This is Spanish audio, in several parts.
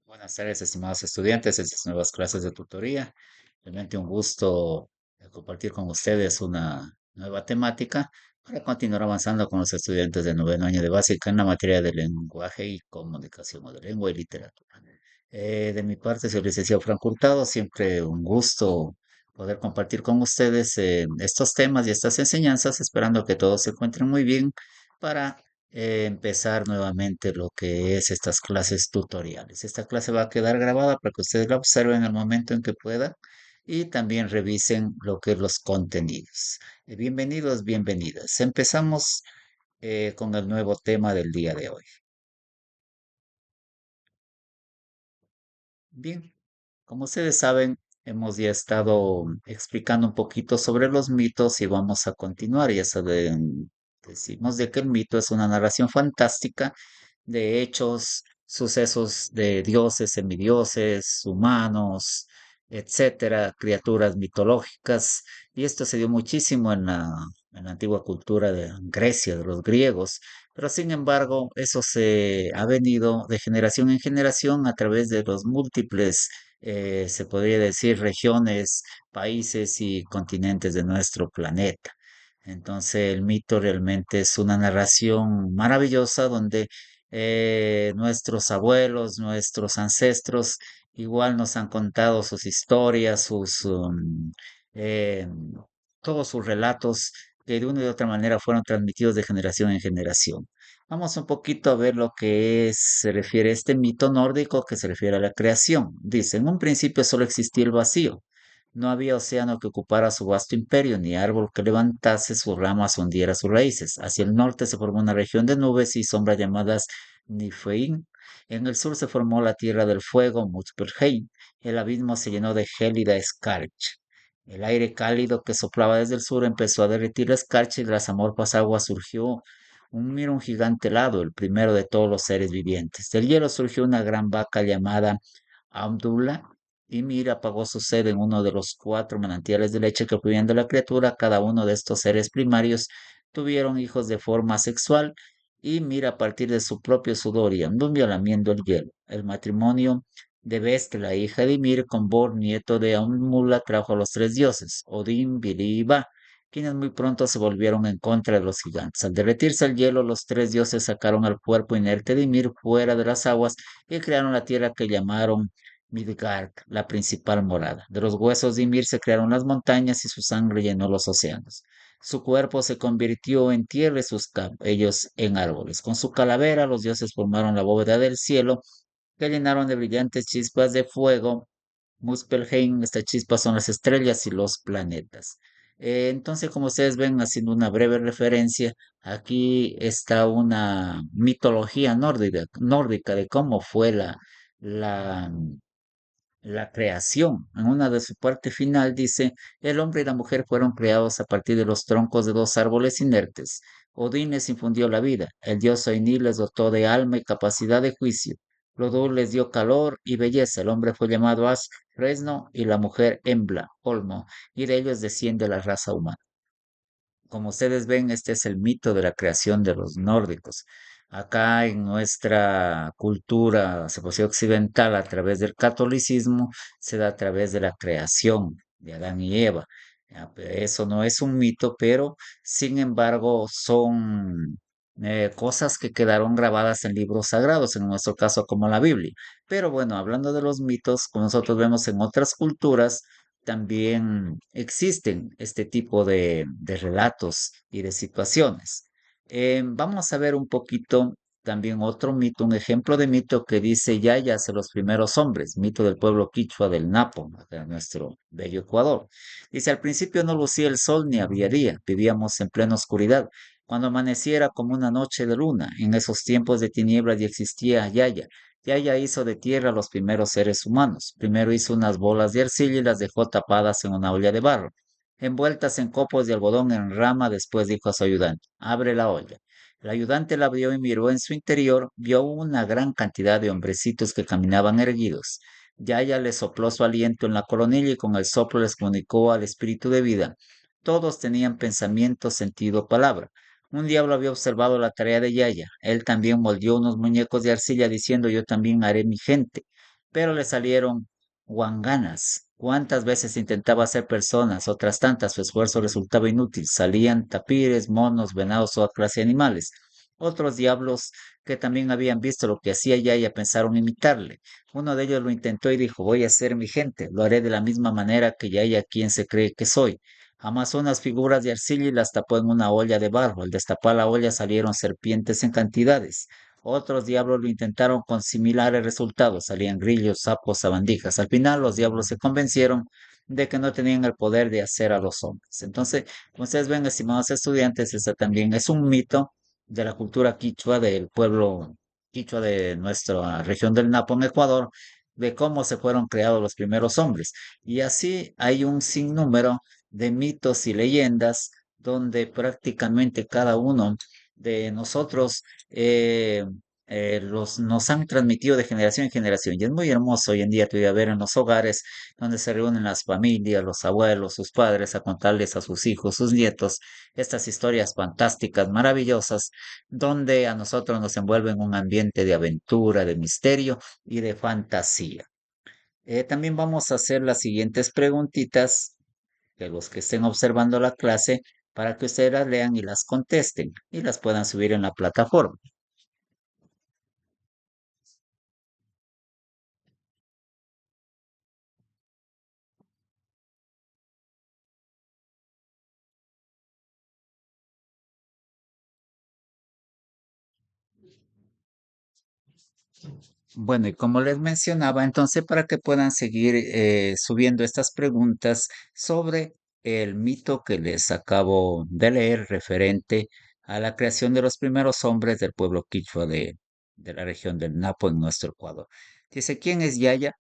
Buenas tardes, estimados estudiantes, estas nuevas clases de tutoría. Realmente un gusto compartir con ustedes una nueva temática para continuar avanzando con los estudiantes de noveno año de básica en la materia de lenguaje y comunicación o de lengua y literatura. De mi parte, soy el licenciado Franco Hurtado. Siempre un gusto poder compartir con ustedes estos temas y estas enseñanzas, esperando que todos se encuentren muy bien para empezar nuevamente lo que es estas clases tutoriales. Esta clase va a quedar grabada para que ustedes la observen al momento en que puedan y también revisen lo que es los contenidos. Bienvenidos, bienvenidas. Empezamos con el nuevo tema del día de hoy. Bien, como ustedes saben, hemos ya estado explicando un poquito sobre los mitos y vamos a continuar. Ya saben, decimos de que el mito es una narración fantástica de hechos, sucesos de dioses, semidioses, humanos, etcétera, criaturas mitológicas. Y esto se dio muchísimo en la antigua cultura de Grecia, de los griegos. Pero sin embargo, eso se ha venido de generación en generación a través de los múltiples, se podría decir, regiones, países y continentes de nuestro planeta. Entonces, el mito realmente es una narración maravillosa donde nuestros abuelos, nuestros ancestros, igual nos han contado sus historias, eh, todos sus relatos que de una y de otra manera fueron transmitidos de generación en generación. Vamos un poquito a ver lo que se refiere a este mito nórdico que se refiere a la creación. Dice, en un principio solo existía el vacío. No había océano que ocupara su vasto imperio, ni árbol que levantase sus ramas o hundiera sus raíces. Hacia el norte se formó una región de nubes y sombras llamadas Niflheim. En el sur se formó la tierra del fuego, Muspelheim. El abismo se llenó de gélida escarcha. El aire cálido que soplaba desde el sur empezó a derretir la escarcha y de las amorfas aguas surgió un gigante helado, el primero de todos los seres vivientes. Del hielo surgió una gran vaca llamada Abdullah, y Mir apagó su sed en uno de los cuatro manantiales de leche que fluían de la criatura. Cada uno de estos seres primarios tuvieron hijos de forma sexual, y Mir a partir de su propio sudor y Andumia lamiendo el hielo. El matrimonio de Best, la hija de Ymir, con Bor, nieto de Aunmula, trajo a los tres dioses, Odín, Vili y Ba, quienes muy pronto se volvieron en contra de los gigantes. Al derretirse el hielo, los tres dioses sacaron al cuerpo inerte de Ymir fuera de las aguas y crearon la tierra que llamaron Midgard, la principal morada. De los huesos de Ymir se crearon las montañas y su sangre llenó los océanos. Su cuerpo se convirtió en tierra y sus cabellos en árboles. Con su calavera, los dioses formaron la bóveda del cielo que llenaron de brillantes chispas de fuego. Muspelheim, estas chispas son las estrellas y los planetas. Entonces, como ustedes ven, haciendo una breve referencia, aquí está una mitología nórdica de cómo fue la, la creación. En una de su parte final dice, el hombre y la mujer fueron creados a partir de los troncos de dos árboles inertes. Odín les infundió la vida, el dios Ainir les dotó de alma y capacidad de juicio. Lodur les dio calor y belleza. El hombre fue llamado As, Fresno, y la mujer Embla, Olmo, y de ellos desciende la raza humana. Como ustedes ven, este es el mito de la creación de los nórdicos. Acá en nuestra cultura, se puede decir occidental, a través del catolicismo, se da a través de la creación de Adán y Eva. Ya, eso no es un mito, pero sin embargo son cosas que quedaron grabadas en libros sagrados, en nuestro caso como la Biblia. Pero bueno, hablando de los mitos, como nosotros vemos en otras culturas, también existen este tipo de relatos y de situaciones. Vamos a ver un poquito también otro mito, un ejemplo de mito que dice Yaya hacia los primeros hombres, mito del pueblo quichua del Napo, de nuestro bello Ecuador. Dice, al principio no lucía el sol ni había día, vivíamos en plena oscuridad. Cuando amaneciera como una noche de luna, en esos tiempos de tinieblas ya existía Yaya. Yaya hizo de tierra los primeros seres humanos. Primero hizo unas bolas de arcilla y las dejó tapadas en una olla de barro, envueltas en copos de algodón en rama. Después dijo a su ayudante, abre la olla. El ayudante la abrió y miró en su interior, vio una gran cantidad de hombrecitos que caminaban erguidos. Yaya les sopló su aliento en la coronilla y con el soplo les comunicó al espíritu de vida. Todos tenían pensamiento, sentido, palabra. Un diablo había observado la tarea de Yaya. Él también moldeó unos muñecos de arcilla diciendo, yo también haré mi gente. pero le salieron guanganas. ¿Cuántas veces intentaba hacer personas? Otras tantas, su esfuerzo resultaba inútil. Salían tapires, monos, venados o clase de animales. Otros diablos que también habían visto lo que hacía Yaya pensaron imitarle. Uno de ellos lo intentó y dijo, voy a ser mi gente, lo haré de la misma manera que Yaya, quien se cree que soy. Amasó unas figuras de arcilla y las tapó en una olla de barro. Al destapar la olla salieron serpientes en cantidades. Otros diablos lo intentaron con similares resultados. Salían grillos, sapos, sabandijas. Al final los diablos se convencieron de que no tenían el poder de hacer a los hombres. Entonces, como ustedes ven, estimados estudiantes, este también es un mito de la cultura quichua del pueblo quichua de nuestra región del Napo en Ecuador, de cómo se fueron creados los primeros hombres. Y así hay un sinnúmero de mitos y leyendas donde prácticamente cada uno de nosotros eh, nos han transmitido de generación en generación. Y es muy hermoso hoy en día todavía ver en los hogares donde se reúnen las familias, los abuelos, sus padres, a contarles a sus hijos, sus nietos, estas historias fantásticas, maravillosas, donde a nosotros nos envuelven un ambiente de aventura, de misterio y de fantasía. También vamos a hacer las siguientes preguntitas de los que estén observando la clase para que ustedes las lean y las contesten y las puedan subir en la plataforma. Bueno, y como les mencionaba, entonces para que puedan seguir subiendo estas preguntas sobre el mito que les acabo de leer referente a la creación de los primeros hombres del pueblo quichua de la región del Napo en nuestro Ecuador. Dice, ¿quién es Yaya?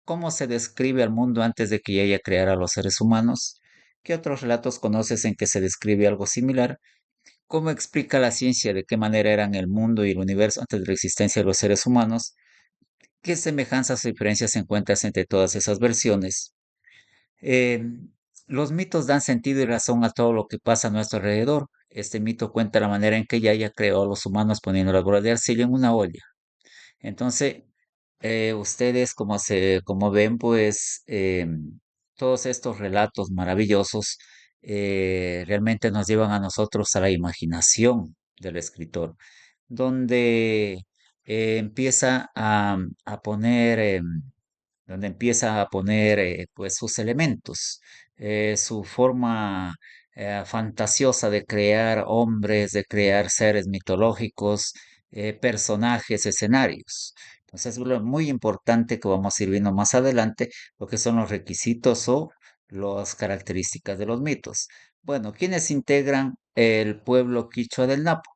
¿Cómo se describe al mundo antes de que Yaya creara a los seres humanos? ¿Qué otros relatos conoces en que se describe algo similar? ¿Cómo explica la ciencia de qué manera eran el mundo y el universo antes de la existencia de los seres humanos? ¿Qué semejanzas o diferencias encuentras entre todas esas versiones? Eh, los mitos dan sentido y razón a todo lo que pasa a nuestro alrededor. Este mito cuenta la manera en que Yaya creó a los humanos poniendo las bolas de arcilla en una olla. Entonces, ustedes como ven, pues todos estos relatos maravillosos realmente nos llevan a nosotros a la imaginación del escritor, donde empieza a poner, pues sus elementos, su forma fantasiosa de crear hombres, de crear seres mitológicos, personajes, escenarios. Entonces es muy importante que vamos a ir viendo más adelante lo que son los requisitos o las características de los mitos. Bueno, ¿quiénes integran el pueblo quichua del Napo?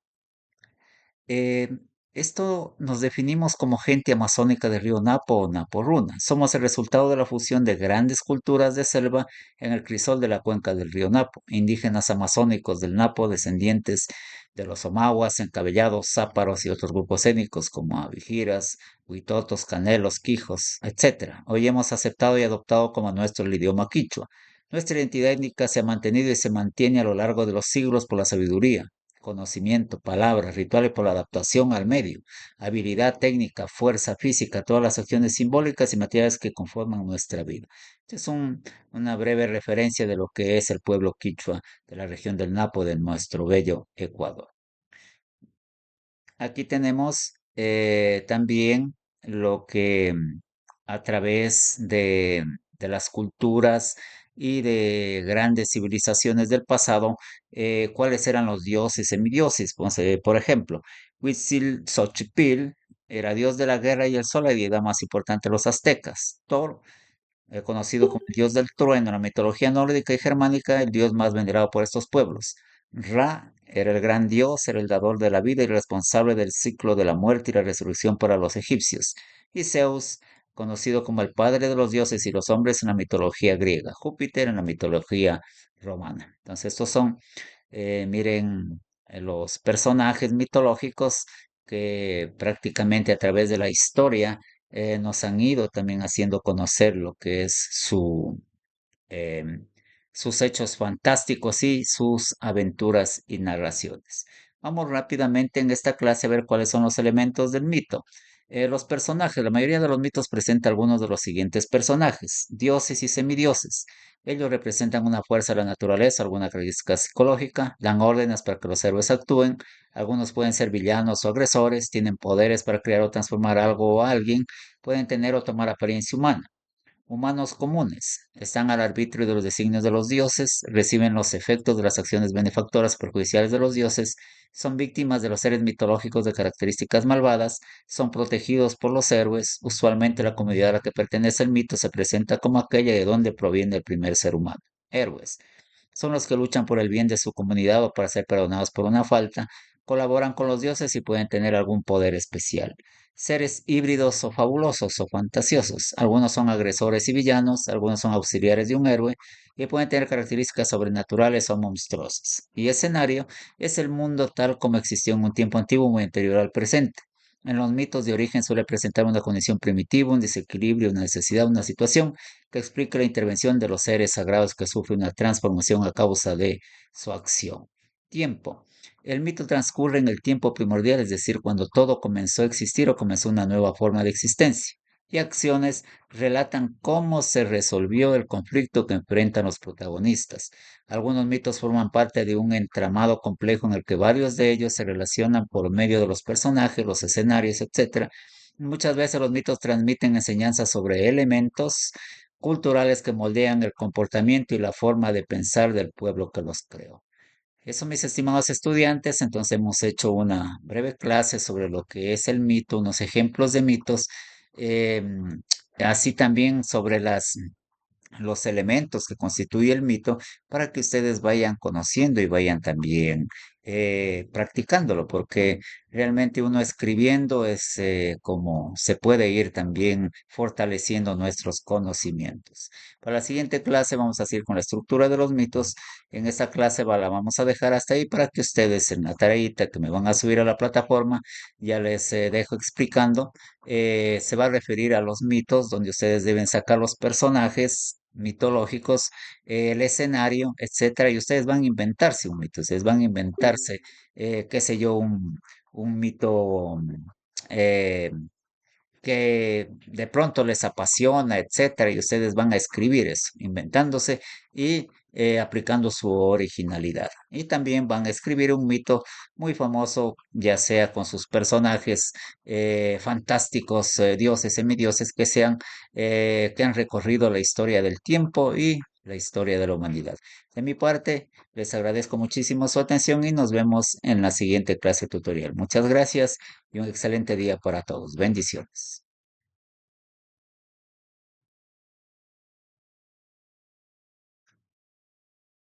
Eh, esto nos definimos como gente amazónica del río Napo o Naporuna. Somos el resultado de la fusión de grandes culturas de selva en el crisol de la cuenca del río Napo. Indígenas amazónicos del Napo, descendientes de los Omaguas, encabellados, záparos y otros grupos étnicos como abijiras, huitotos, canelos, quijos, etcétera. Hoy hemos aceptado y adoptado como nuestro el idioma quichua. Nuestra identidad étnica se ha mantenido y se mantiene a lo largo de los siglos por la sabiduría, conocimiento, palabras, rituales por la adaptación al medio, habilidad técnica, fuerza física, todas las acciones simbólicas y materiales que conforman nuestra vida. Esta es una breve referencia de lo que es el pueblo quichua de la región del Napo de nuestro bello Ecuador. Aquí tenemos también lo que a través de las culturas y de grandes civilizaciones del pasado, cuáles eran los dioses y semidioses. Pues, por ejemplo, Huitzilxochitl era dios de la guerra y el sol, la deidad más importante de los aztecas. Thor, conocido como el dios del trueno en la mitología nórdica y germánica, el dios más venerado por estos pueblos. Ra era el gran dios, era el dador de la vida y responsable del ciclo de la muerte y la resurrección para los egipcios. Y Zeus, conocido como el padre de los dioses y los hombres en la mitología griega. Júpiter en la mitología romana. Entonces, estos son, miren, los personajes mitológicos que prácticamente a través de la historia nos han ido también haciendo conocer lo que es em, sus hechos fantásticos y sus aventuras y narraciones. Vamos rápidamente en esta clase a ver cuáles son los elementos del mito. Los personajes, la mayoría de los mitos presenta algunos de los siguientes personajes, dioses y semidioses. Ellos representan una fuerza de la naturaleza, alguna característica psicológica, dan órdenes para que los héroes actúen, algunos pueden ser villanos o agresores, tienen poderes para crear o transformar algo o alguien, pueden tener o tomar apariencia humana. Humanos comunes. Están al arbitrio de los designios de los dioses, reciben los efectos de las acciones benefactoras perjudiciales de los dioses, son víctimas de los seres mitológicos de características malvadas, son protegidos por los héroes. Usualmente la comunidad a la que pertenece el mito se presenta como aquella de donde proviene el primer ser humano. Héroes. Son los que luchan por el bien de su comunidad o para ser perdonados por una falta, colaboran con los dioses y pueden tener algún poder especial. Seres híbridos o fabulosos o fantasiosos. Algunos son agresores y villanos, algunos son auxiliares de un héroe y pueden tener características sobrenaturales o monstruosas. Y escenario es el mundo tal como existió en un tiempo antiguo muy anterior al presente. En los mitos de origen suele presentar una condición primitiva, un desequilibrio, una necesidad, una situación que explica la intervención de los seres sagrados que sufren una transformación a causa de su acción. Tiempo. El mito transcurre en el tiempo primordial, es decir, cuando todo comenzó a existir o comenzó una nueva forma de existencia. Y acciones relatan cómo se resolvió el conflicto que enfrentan los protagonistas. Algunos mitos forman parte de un entramado complejo en el que varios de ellos se relacionan por medio de los personajes, los escenarios, etc. Muchas veces los mitos transmiten enseñanzas sobre elementos culturales que moldean el comportamiento y la forma de pensar del pueblo que los creó. Eso, mis estimados estudiantes, entonces hemos hecho una breve clase sobre lo que es el mito, unos ejemplos de mitos, así también sobre los elementos que constituye el mito para que ustedes vayan conociendo y vayan también practicándolo, porque realmente uno escribiendo es como se puede ir también fortaleciendo nuestros conocimientos. Para la siguiente clase vamos a seguir con la estructura de los mitos. En esta clase la vamos a dejar hasta ahí para que ustedes en la tareita que me van a subir a la plataforma ya les dejo explicando. Se va a referir a los mitos donde ustedes deben sacar los personajes mitológicos, el escenario, etcétera, y ustedes van a inventarse un mito, ustedes van a inventarse, qué sé yo, un mito eh, que de pronto les apasiona, etcétera, y ustedes van a escribir eso, inventándose y aplicando su originalidad. Y también van a escribir un mito muy famoso, ya sea con sus personajes fantásticos, dioses, semidioses, que han recorrido la historia del tiempo y la historia de la humanidad. De mi parte, les agradezco muchísimo su atención y nos vemos en la siguiente clase tutorial. Muchas gracias y un excelente día para todos. Bendiciones.